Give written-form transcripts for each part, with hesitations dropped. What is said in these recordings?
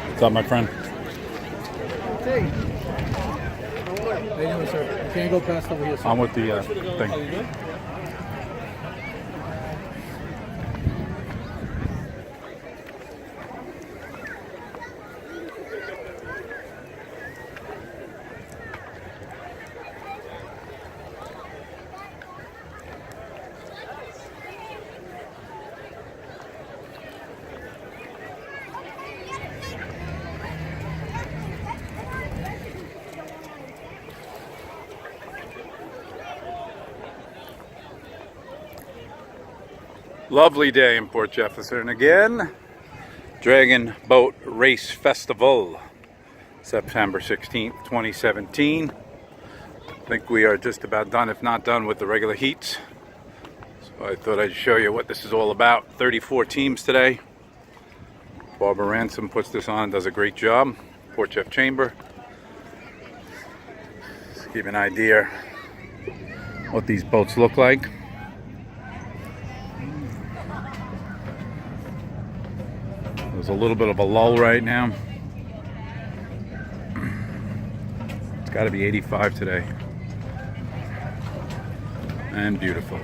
What's up, my friend? Hey. How you doing, sir? You can't go past over here, sir. I'm with the thing. Oh, you good? Lovely day in Port Jefferson again. Dragon Boat Race Festival, September 16th, 2017. I think we are just about done, if not done, with the regular heats. So I thought I'd show you what this is all about. 34 teams today. Barbara Ransom puts this on, does a great job. Port Jeff Chamber. Just give you an idea what these boats look like. There's a little bit of a lull right now. It's got to be 85 today. And beautiful.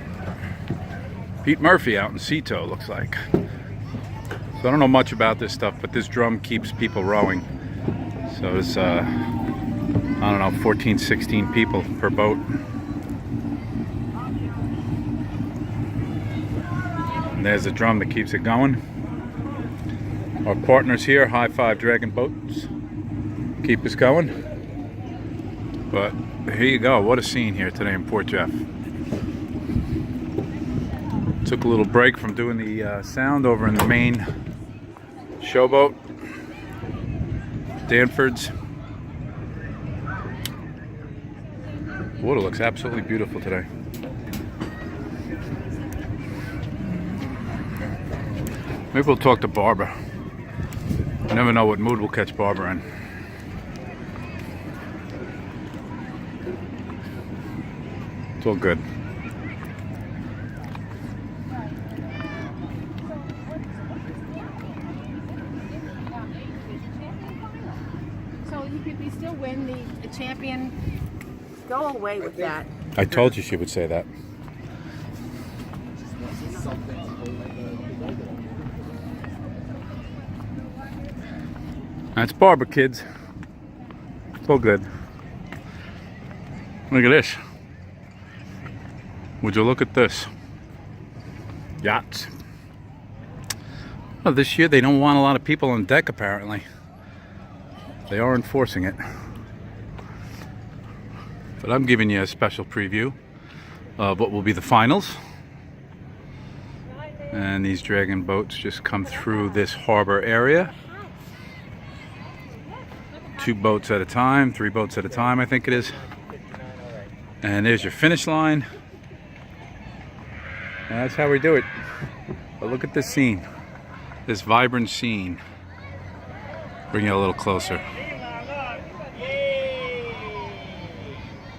Pete Murphy out in Cito, looks like. So I don't know much about this stuff, but this drum keeps people rowing. So it's, I don't know, 14, 16 people per boat. And there's the drum that keeps it going. Our partners here, High Five Dragon Boats, keep us going. But here you go, what a scene here today in Port Jeff. Took a little break from doing the sound over in the main showboat, Danford's. Water looks absolutely beautiful today. Maybe we'll talk to Barbara. You never know what mood we'll catch Barbara in. It's all good. So you could still win the champion. Go away with that. I told you she would say that. That's Barbara, kids. It's all good. Look at this. Would you look at this? Yachts. Well, this year they don't want a lot of people on deck, apparently. They are enforcing it. But I'm giving you a special preview of what will be the finals. And these dragon boats just come through this harbor area. 2 boats at a time, 3 boats at a time, I think it is. And there's your finish line. And that's how we do it. But look at this scene, this vibrant scene. Bring you a little closer.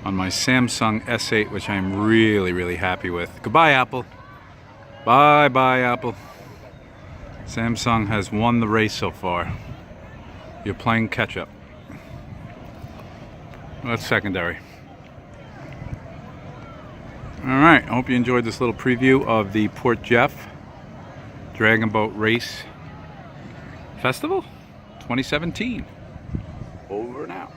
On my Samsung S8, which I'm really, really happy with. Goodbye, Apple. Bye, bye, Apple. Samsung has won the race so far. You're playing catch up. That's secondary. Alright, I hope you enjoyed this little preview of the Port Jeff Dragon Boat Race Festival 2017. Over and out.